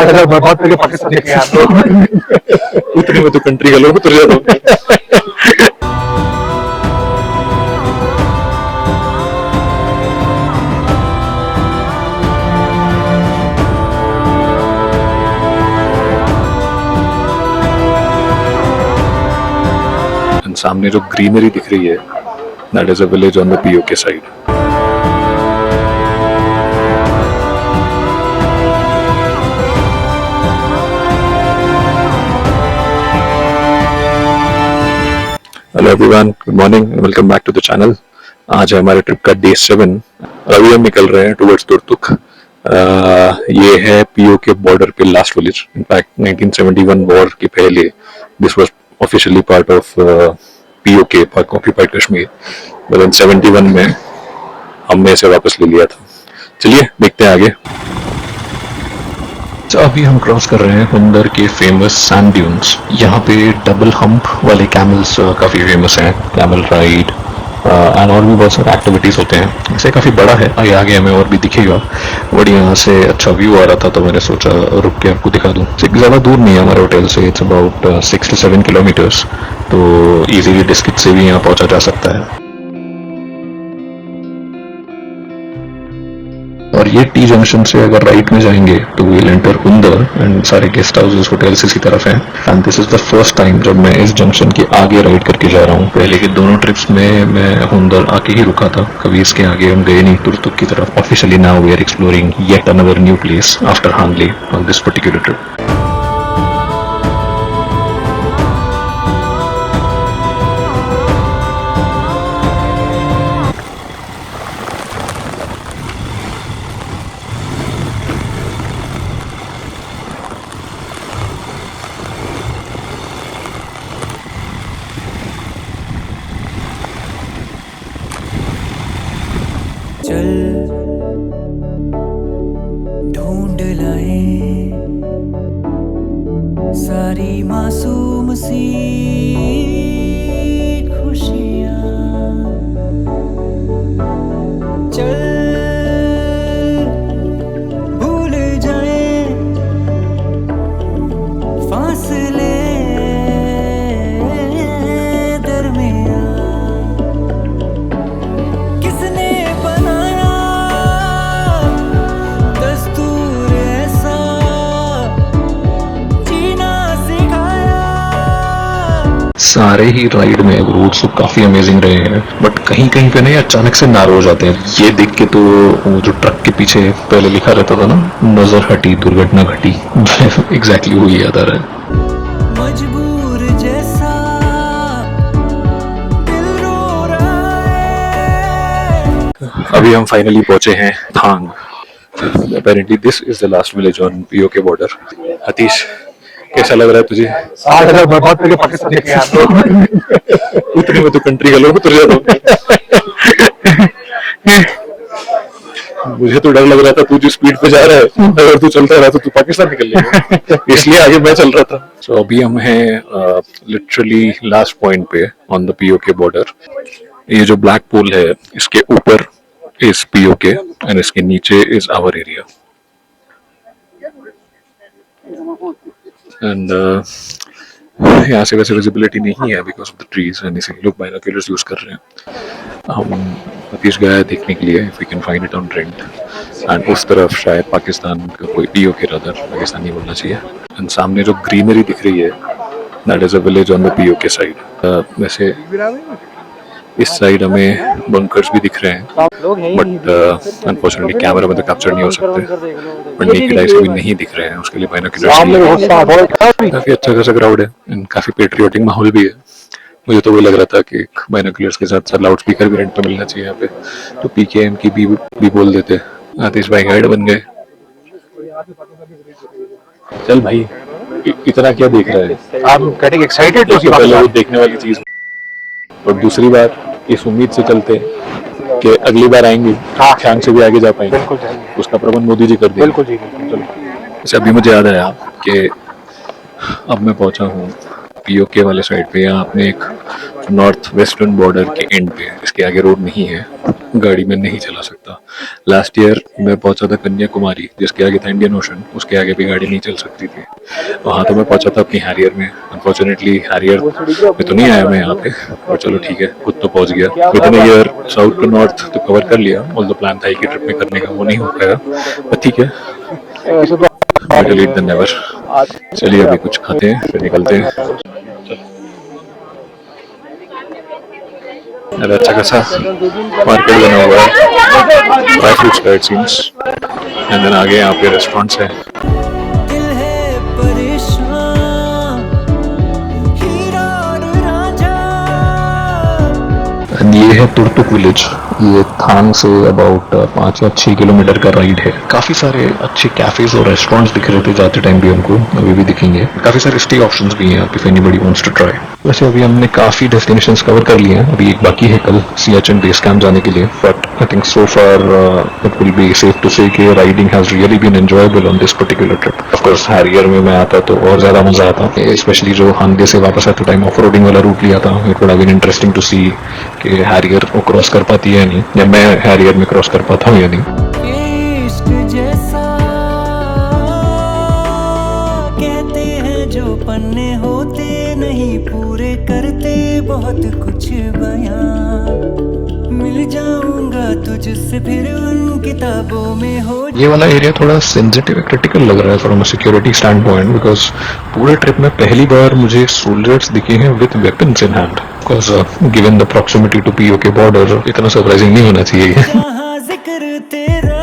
60,000 बर्बाद करके पाकिस्तान लेके आया तो उतने में तो कंट्री का लोग उतर जाता। सामने जो ग्रीनरी दिख रही है, that is a village on the POK side. Hello everyone, good morning and welcome back to the channel. आज है हमारे ट्रिप का डे 7। अभी हम निकल रहे हैं टुवर्ड्स तुर्तुक। ये है पीओके बॉर्डर पे लास्ट विलेज। इनफैक्ट 1971 वॉर के पहले this was officially part of PoK, पाक ऑक्यूपाइड कश्मीर। बट इन 71 में हमने इसे वापस ले लिया था। चलिए देखते हैं आगे। तो अभी हम क्रॉस कर रहे हैं हुंदर के फेमस सैंड ड्यून्स। यहाँ पे डबल हम्प वाले कैमल्स काफी फेमस हैं, कैमल राइड एंड और भी बहुत सारे एक्टिविटीज होते हैं। इसे काफी बड़ा है, आगे हमें और भी दिखेगा। बट यहाँ से अच्छा व्यू आ रहा था तो मैंने सोचा रुक के आपको दिखा दूँ। ज्यादा दूर नहीं है हमारे होटल से, इट्स अबाउट 6 to 7 किलोमीटर्स। तो इजीली डिस्किट से भी यहाँ पहुंचा जा सकता है। और ये टी जंक्शन से अगर राइट में जाएंगे तो विल एंटर हुंदर एंड सारे गेस्ट हाउसेस होटल्स इसी तरफ हैं। And this is the first time जब मैं इस जंक्शन के आगे राइड करके जा रहा हूँ। पहले के दोनों ट्रिप्स में मैं हुंदर आके ही रुका था, कभी इसके आगे हम गए नहीं तुर्तुक की तरफ। Officially now we are exploring yet another new place after Hanle on this particular trip. चल ढूंढ लाए सारी मासूम सी खुशियाँ। चल भूल जाए फासले सारे ही राइड में रूट्स तो काफी अमेजिंग रहे हैं, बट कहीं कहीं पे नहीं अचानक से नारो हो जाते हैं। ये देख के तो वो जो ट्रक के पीछे पहले लिखा रहता था ना, नजर हटी दुर्घटना घटी, एग्जैक्टली वही याद आ रहा है। मजबूर जैसा दिल रो रहा है। अभी हम फाइनली पहुंचे हैं Thang. Apparently this is the last village on PoK border. Hatish, कैसा लग रहा है तुझे? 60,000 बर्बाद करके पाकिस्तान लेके आया तो उतने में तो कंट्री का लोग उतर जाता। मुझे तो डर लग रहा था, तू जो स्पीड पे जा रहा है, अगर तू चलता रहा तो तू पाकिस्तान निकल लेगा, इसलिए आगे मैं चल रहा था। सो अभी हम हैं लिटरली लास्ट पॉइंट पे ऑन द पीओके बॉर्डर। ये जो ब्लैक पोल है, इसके ऊपर इज पीओके एंड इसके नीचे इज आवर एरिया। एंड यहाँ से वैसे विजिबिलिटी नहीं है because of the trees and इसीलिए लोग बाइनोक्यूलर्स यूज कर रहे हैं। हम हतीश गया देखने के लिए if we can find it on rent. And उस तरफ शायद पाकिस्तान का कोई पीओके रादर, पाकिस्तानी बोलना चाहिए। एंड सामने जो ग्रीनरी दिख रही है, that is a village on the POK side. वैसे इस साइड हमें बंकर्स भी दिख रहे हैं, बट अनफॉर्चुनेटली कैमरा में तो कैप्चर नहीं हो सकते, बट नेकेड आई से भी नहीं दिख रहे हैं, उसके लिए बाइनोक्यूलर्स। काफी अच्छा खासा क्राउड है एंड काफी पेट्रियोटिक माहौल भी है। मुझे तो वही लग रहा था कि बाइनोक्यूलर्स के साथ साथ लाउड स्पीकर भी रेंट पे मिलना चाहिए यहाँ पे, तो पीकेएम की भी बोल देते। आतिश भाई गाइड बन गए। चल भाई, इतना क्या देख रहा है? आप गेटिंग एक्साइटेड तो पहले वो देखने वाली चीज, और दूसरी बार इस उम्मीद से चलते कि अगली बार आएंगे ख्यांग से भी आगे जा पाएंगे। बिल्कुल उसका प्रबंध मोदी जी कर देंगे। बिल्कुल जी, चलो। अच्छा, अभी मुझे याद आया कि अब मैं पहुंचा हूँ पीओके वाले साइड पे। यहाँ आपने एक नॉर्थ वेस्टर्न बॉर्डर के एंड पे, इसके आगे रोड नहीं है, गाड़ी में नहीं चला सकता। लास्ट ईयर मैं पहुंचा था कन्याकुमारी, जिसके आगे था इंडियन ओशन, उसके आगे भी गाड़ी नहीं चल सकती थी। वहां तो मैं पहुंचा था अपनी हैरियर में। अनफॉर्चुनेटली हैरियर में तो नहीं आया मैं यहाँ पे, और चलो ठीक है, खुद तो पहुंच गया। Within year south to north तो कवर कर लिया। ऑल द प्लान था एक ही ट्रिप में करने का, वो नहीं हो पाया, पर ठीक है, बेटर लेट देन नेवर। चलिए अभी कुछ खाते हैं फिर निकलते हैं। अरे अच्छा खासा मार्केट बना हुआ है, ड्राई फ्रूट्स का इट सीम्स, एंड देन आगे यहाँ पे रेस्टोरेंट्स हैं। दिल है परेशान, हीरा और रांझा। ये है तुर्तुक विलेज। ये थांग से अबाउट 5 या 6 किलोमीटर का राइड है। काफी सारे अच्छे कैफेज और रेस्टोरेंट्स दिख रहे थे जाते टाइम भी हमको, अभी भी दिखेंगे। काफी सारे स्टे ऑप्शंस भी हैं if anybody wants to try. वैसे अभी हमने काफी डेस्टिनेशंस कवर कर लिए हैं, अभी एक बाकी है कल सियाचिन बेस कैंप जाने के लिए। But I think so far it will be safe to say कि riding has really been enjoyable on this particular trip. Of course Harrier में मैं आता तो और ज्यादा मजा आता, स्पेशली जो हांगडे से वापस आते टाइम ऑफ रोडिंग वाला रूट लिया था। It would have been interesting to see कि हैरियर वो क्रॉस कर पाती है नहीं, या मैं हैरियर में क्रॉस कर पाता हूँ या नहीं। ये इश्क जैसा कहते हैं जो पन्ने होते नहीं पूरे करते बहुत कुछ बयां। मिल जाऊंगा तुझसे फिर उन किताबों में हो। ये वाला एरिया थोड़ा सेंसिटिव क्रिटिकल लग रहा है from a security standpoint, because पूरे ट्रिप में पहली बार मुझे सोल्जर्स दिखे हैं with weapons in hand. Because given the proximity to POK border, इतना सरप्राइजिंग नहीं होना चाहिए। जहाँ जिक्र तेरा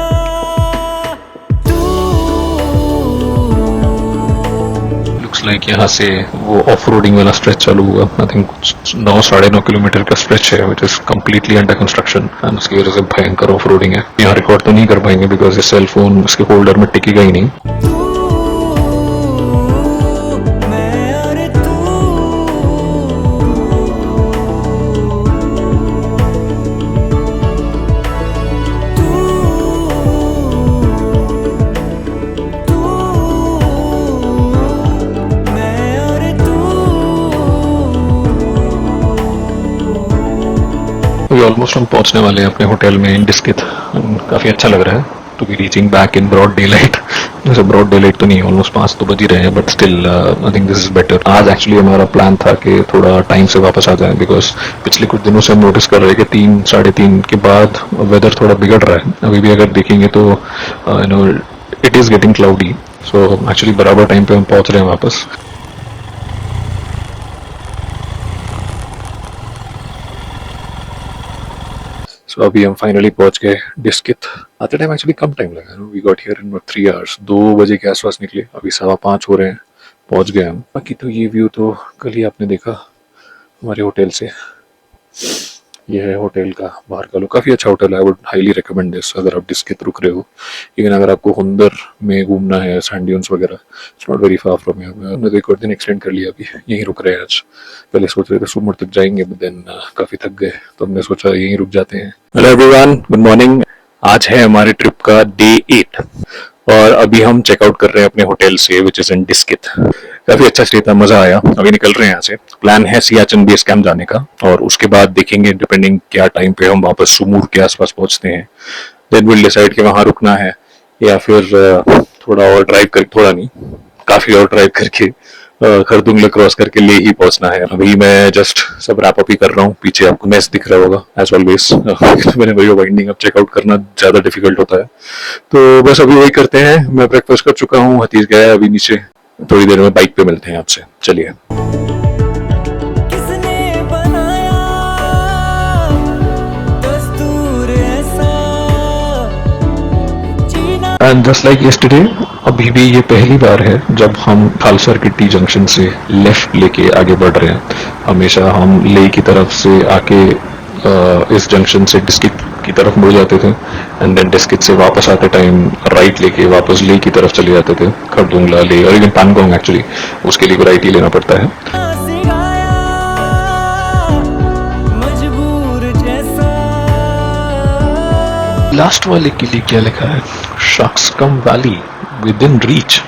लुक्स लाइक यहाँ से वो ऑफ रोडिंग वाला स्ट्रेच चालू हुआ। आई थिंक 9-9.5 किलोमीटर का स्ट्रेच है which is completely under construction, and उसकी वजह से भयंकर ऑफ रोडिंग है। यहाँ रिकॉर्ड तो नहीं कर पाएंगे बिकॉज ये सेल फोन इसके होल्डर में टिकेगा ही नहीं। मैं और तू मैं और तू। अभी ऑलमोस्ट हम पहुंचने वाले हैं अपने होटल में इन डिस्किथ। काफी अच्छा लग रहा है to be reaching back in broad daylight. जैसे ब्रॉड डे लाइट तो नहीं, ऑलमोस्ट 5 तो बज ही रहे हैं, but still I think this is better. आज एक्चुअली हमारा प्लान था कि थोड़ा टाइम से वापस आ जाए, बिकॉज पिछले कुछ दिनों से हम नोटिस कर रहे हैं कि 3-3:30 के बाद वेदर थोड़ा बिगड़ रहा है। अभी भी अगर देखेंगे तो you know it is getting cloudy, so actually बराबर टाइम पे हम पहुंच रहे हैं वापस। So अभी हम फाइनली पहुंच गए डिस्किथ। आते टाइम एक्चुअली कम टाइम लगा, we got here in 3 hours. 2 बजे के आसपास निकले, अभी 5:15 हो रहे हैं, पहुंच गए हम। बाकी तो ये व्यू तो कल ही आपने देखा हमारे होटल से। ये है होटल का बाहर का लुक, काफी अच्छा होटल है। I would highly recommend this अगर आप डिस्किथ रुक रहे हो। लेकिन अगर आपको हुंदर में घूमना है, सैंड ड्यून्स वगैरह, it's not very far from here. हमने तो एक और दिन एक्सटेंड कर लिया, अभी यहीं रुक रहे हैं आज। पहले सोच रहे थे सुमर तक जाएंगे, बट देन काफी थक गए तो हमने सोचा यहीं रुक जाते हैं। Hello everyone, good morning. आज है हमारे ट्रिप का डे 8 और अभी हम चेकआउट कर रहे हैं अपने होटल से, विच इज इन डिस्किथ। काफी अच्छा स्टे था, मजा आया। अभी निकल रहे हैं यहाँ से। प्लान है सियाचिन बेस कैंप जाने का, और उसके बाद देखेंगे डिपेंडिंग क्या टाइम पे हम वापस सुमूर के आसपास पहुंचते हैं। देन विल डिसाइड कि वहां रुकना है या फिर थोड़ा और ड्राइव कर, थोड़ा नहीं काफी और ड्राइव करके खरदुंगला क्रॉस करके ले ही पहुंचना है। अभी मैं जस्ट सब रैप अप ही कर रहा हूँ। पीछे आपको मैस दिख रहा होगा एज ऑलवेज। मैंने वही वाइंडिंग अप चेकआउट करना ज्यादा डिफिकल्ट होता है, तो बस अभी वही करते हैं। मैं ब्रेकफास्ट कर चुका हूँ, हतीश गया है अभी नीचे। थोड़ी देर में बाइक पे मिलते हैं आपसे, चलिए। किसने बनाया दस्तूर ऐसा जीना। एंड जस्ट लाइक यस्टरडे, अभी भी ये पहली बार है जब हम खालसा किट्टी जंक्शन से लेफ्ट लेके आगे बढ़ रहे हैं। हमेशा हम ले की तरफ से आके इस जंक्शन से डिस्किथ की तरफ मुड़ जाते थे, एंड देन डिस्किथ से वापस आते टाइम राइट लेके वापस ले की तरफ चले जाते थे। खरदुंगला ले और इवन पैंगोंग, एक्चुअली उसके लिए राइट ही लेना पड़ता है। सिखाया मजबूर जैसा। लास्ट वाले के लिए क्या लिखा है? शख्स कम valley within reach.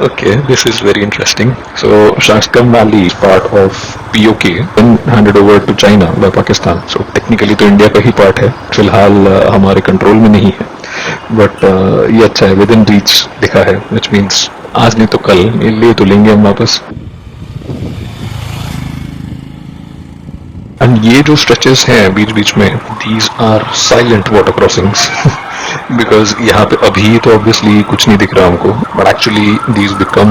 Okay, this is very interesting. So Shashkam Valley is part of POK, then handed over to China by Pakistan. So technically तो इंडिया का ही पार्ट है. फिलहाल हमारे कंट्रोल में नहीं है. बट ये अच्छा है, विद इन रीच लिखा है, which means आज नहीं तो कल ये ले तो लेंगे हम वापस. एंड ये जो स्ट्रेचेस हैं बीच बीच में, these are silent water crossings. Because यहाँ पे अभी तो ऑब्वियसली कुछ नहीं दिख रहा हमको, but actually these become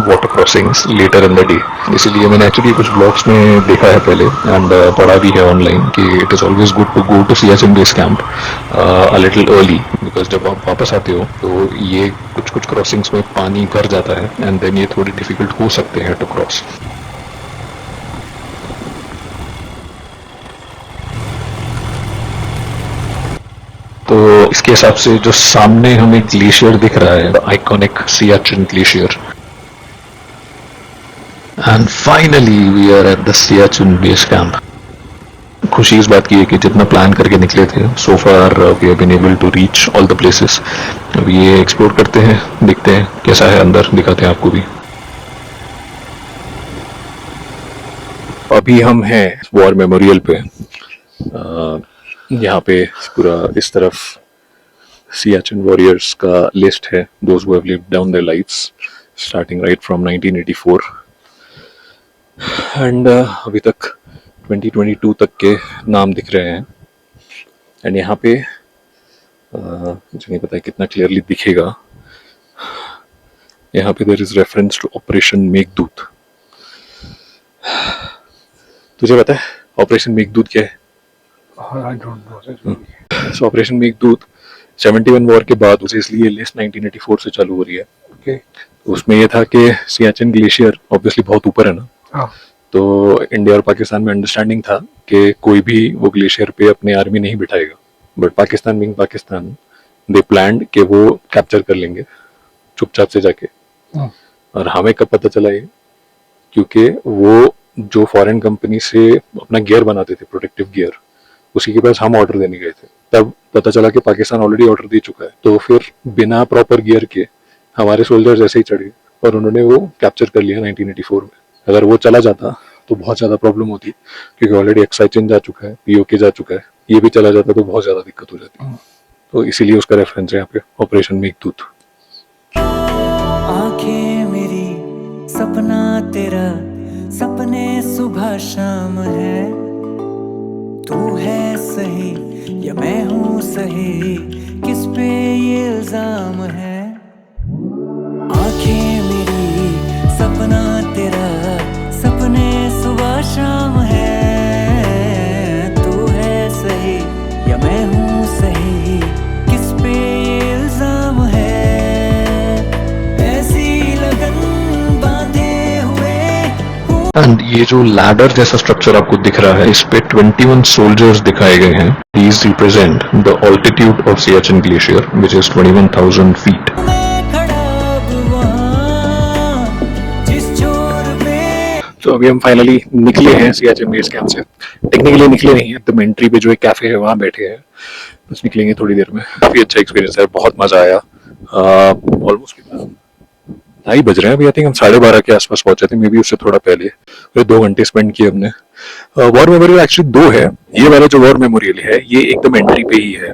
water crossings later in the day. इसीलिए मैंने एक्चुअली कुछ ब्लॉग्स में देखा है पहले एंड पढ़ा भी है ऑनलाइन कि it is always good to go to Siachen base camp a little early, because जब आप वापस आते हो तो ये कुछ कुछ क्रॉसिंग्स में पानी भर जाता है एंड देन ये थोड़ी डिफिकल्ट हो सकते हैं टू क्रॉस. तो इसके हिसाब से जो सामने हमें ग्लेशियर दिख रहा है, iconic Siachen glacier. And finally we are at the Siachen base camp. खुशी इस बात की है कि जितना प्लान करके निकले थे, so far we have been able to reach all the places. अब ये एक्सप्लोर करते हैं, देखते हैं कैसा है अंदर, दिखाते हैं आपको भी. अभी हम हैं वॉर मेमोरियल पे. यहाँ पे पूरा इस तरफ सियाचिन वॉरियर्स का लिस्ट है, those who have lived down their lives starting right from 1984 and अभी तक 2022 तक के नाम दिख रहे हैं. एंड यहाँ पे मुझे नहीं पता कितना क्लियरली दिखेगा, यहाँ पे there is reference to operation Meghdoot. तुझे पता है ऑपरेशन मेघदूत क्या है? I don't know. So operation Meghdoot 71 war के बाद उसे इसलिए लिस्ट 1984 से चालू हो रही है. Okay. उसमें ये था कि सियाचिन ग्लेशियर ऑब्वियसली बहुत ऊपर है ना, हाँ. तो इंडिया और पाकिस्तान में अंडरस्टैंडिंग था कि कोई भी वो ग्लेशियर पे अपनी आर्मी नहीं बिठाएगा. But Pakistan being Pakistan, they planned कि वो कैप्चर कर लेंगे चुपचाप से जाके. हाँ. और हमें कब पता चला ये? क्योंकि वो जो फॉरेन कंपनी से अपना गियर बनाते थे, प्रोटेक्टिव गियर, उसी के पास हम ऑर्डर देने गए थे. तब पता चला कि पाकिस्तान ऑलरेडी ऑर्डर दे चुका है. तो फिर बिना प्रॉपर गियर के हमारे सोल्जर्स ऐसे ही चढ़ गए और उन्होंने वो कैप्चर कर लिया 1984 में. अगर वो चला जाता तो बहुत ज्यादा प्रॉब्लम होती, क्योंकि ऑलरेडी एक्साइचिन जा चुका है, पीओके जा चुका है, ये भी चला जाता तो बहुत ज्यादा दिक्कत हो जाती. तो इसीलिए उसका रेफरेंस है यहाँ पे ऑपरेशन मेघदूत. आंखें मेरी सपना तेरा, सपने सुबह शाम है. तू है सही या मैं हूँ सही, किस पे ये इल्जाम है. आंखें मेरी सपना तेरा, सपने सुबह शाम है. तू है सही या मैं हूँ सही, किस पे ये इल्जाम है. ऐसी लगन बांधे हुए एंड ये जो लैडर जैसा स्ट्रक्चर आपको दिख रहा है, इस पे 21 सोल्जर्स दिखाए गए हैं. These represent the altitude of Siachen Glacier, which is 21,000 feet. मैं खड़ा अब वहाँ, जिस छोर पे. तो अभी हम फाइनली निकले हैं सियाचिन बेस कैंप से. टेक्निकली निकले नहीं है, एकदम एंट्री पे जो एक कैफे है वहाँ बैठे हैं, बस निकलेंगे थोड़ी देर में. काफी अच्छा एक्सपीरियंस है, बहुत मजा आया. ऑलमोस्ट 2:30 बज रहे हैं अभी. आई थिंक हम 12:30 के आसपास पहुंचे थे, मे बी उससे थोड़ा पहले. फिर 2 घंटे स्पेंड किए हमने. वॉर मेमोरियल एक्चुअली 2 है. ये वाला जो वॉर मेमोरियल है ये एकदम एंट्री पे ही है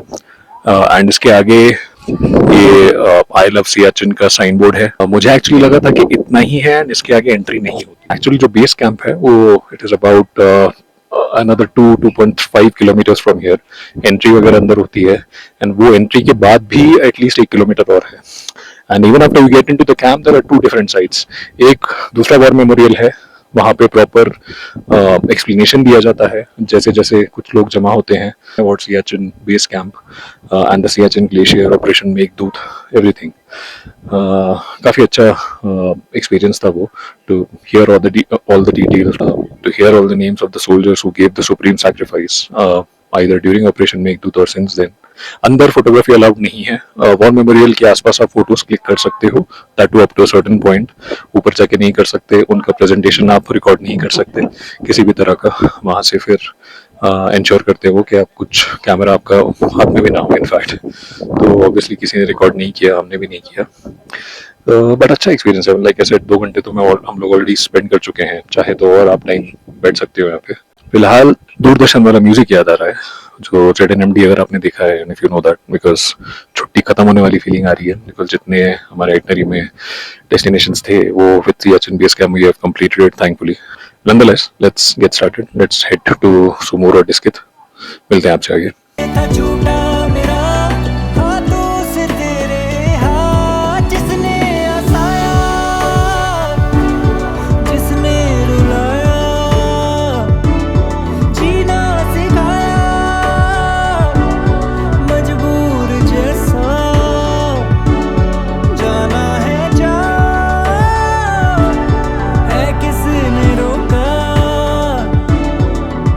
एंड इसके आगे ये आई लव सियाचिन का साइन बोर्ड है. मुझे एक्चुअली लगा था कि इतना ही है एंड इसके आगे एंट्री नहीं होती. एक्चुअली जो बेस कैंप है वो it is about another 2.5 kilometers from here. Entry वगैरह अंदर होती है एंड वो एंट्री के बाद भी एटलीस्ट 1 किलोमीटर और है. And even after you get into the camp there are 2 different sites. एक दूसरा वॉर मेमोरियल है, वहाँ पे प्रॉपर एक्सप्लेनेशन दिया जाता है जैसे जैसे कुछ लोग जमा होते हैं about Siachen base camp and the Siachen glacier, operation Meghdoot, everything. काफ़ी अच्छा एक्सपीरियंस था वो, to hear all the details, to hear all the names of the soldiers who gave the supreme sacrifice either during Operation Meghdoot or since then. अंदर photography allowed नहीं है. War memorial के आसपास आप फोटोज क्लिक कर सकते हो, that too up to a certain point. ऊपर जाके नहीं कर सकते, उनका प्रेजेंटेशन आप रिकॉर्ड नहीं कर सकते किसी भी तरह का. वहाँ से फिर इंश्योर करते हो कि आप कुछ कैमरा आपका हाथ में भी ना हो इनफैक्ट. तो ऑब्वियसली किसी ने रिकॉर्ड नहीं किया, हमने भी नहीं किया. बट अच्छा एक्सपीरियंस है, लाइक ऐसे 2 घंटे तो हम लोग ऑलरेडी स्पेंड कर चुके हैं, चाहे तो और आप टाइम बैठ सकते हो यहाँ पे। फिलहाल दूरदर्शन वाला म्यूजिक याद आ रहा है, जो ZNMD, अगर आपने देखा है, if you know that, because छुट्टी खत्म होने वाली फीलिंग आ रही है, बिकॉज जितने हमारे आइटनरी में डेस्टिनेशंस थे वो with Siachen base camp we have completed it thankfully. Nonetheless, let's get started, let's head to Sumur और डिस्कित। मिलते हैं आपसे आगे। था झूठा मेरा हाथों से तेरे हाथ, जिसने हंसाया जिसने रुलाया, जीना सिखाया मजबूर जैसा, जाना है जा है किसने रोका,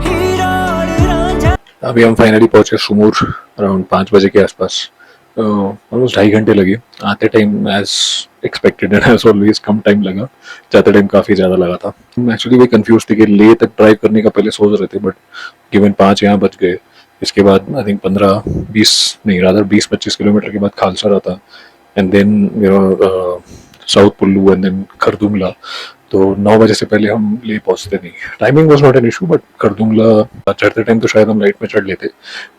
हीरा और रांझा। अभी हम फाइनली पहुंचे सुमूर अराउंड 5 बजे के आसपास। ऑलमोस्ट 2.5 घंटे लगे आते time, as expected and as always कम टाइम लगा, जाते टाइम काफ़ी ज़्यादा लगा था। एक्चुअली वे कंफ्यूज थे कि ले तक ड्राइव करने का पहले सोच रहे थे, बट गिवन 5 यहाँ बच गए, इसके बाद आई थिंक 15-20 नहीं, रादर 20-25 किलोमीटर के बाद खालसा रहता, and then south Pullu and then Khardungla. तो 9 बजे से पहले हम ले पहुंचते नहीं। Timing was not an issue, but Khardungla चढ़ते टाइम तो शायद हम लाइट में चढ़ लेते,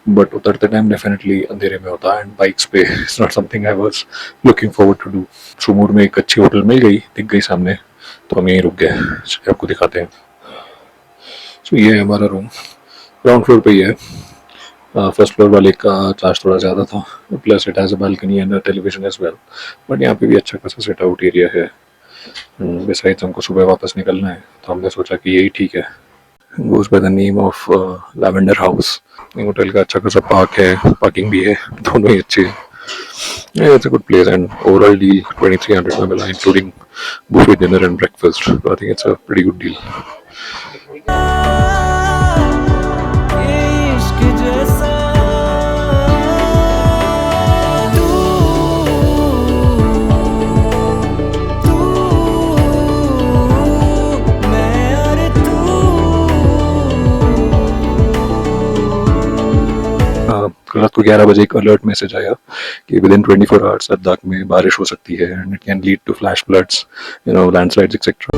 बट उतरते टाइम डेफिनेटली अंधेरे में होता, एंड बाइक्स पे it's not something I was looking forward to do. Sumur में एक अच्छी होटल मिल गई, दिख गई सामने, तो हम यहीं रुक गए। चलिए आपको दिखाते हैं। सो ये है हमारा रूम, ग्राउंड फ्लोर पे ही है। फर्स्ट फ्लोर वाले का चार्ज थोड़ा ज़्यादा था, plus it has a balcony and television as well, but यहाँ पे भी अच्छा खासा सेट आउट एरिया है। बिसाइड्स हमको सुबह वापस निकलना है, तो हमने सोचा कि यही ठीक है। Goes by the name of lavender house. Hotel का अच्छा खासा पार्क है, पार्किंग भी है, दोनों ही अच्छे हैं। It's a good place and overall deal 2300 में मिला, including buffet dinner and breakfast. I think it's a pretty good deal. ये इश्क जैसा तू मैं और तू। रात को 11 बजे एक अलर्ट मैसेज आया कि विद इन 24 आवर्स लद्दाख में बारिश हो सकती है and it can lead to flash floods, landslides etcetera.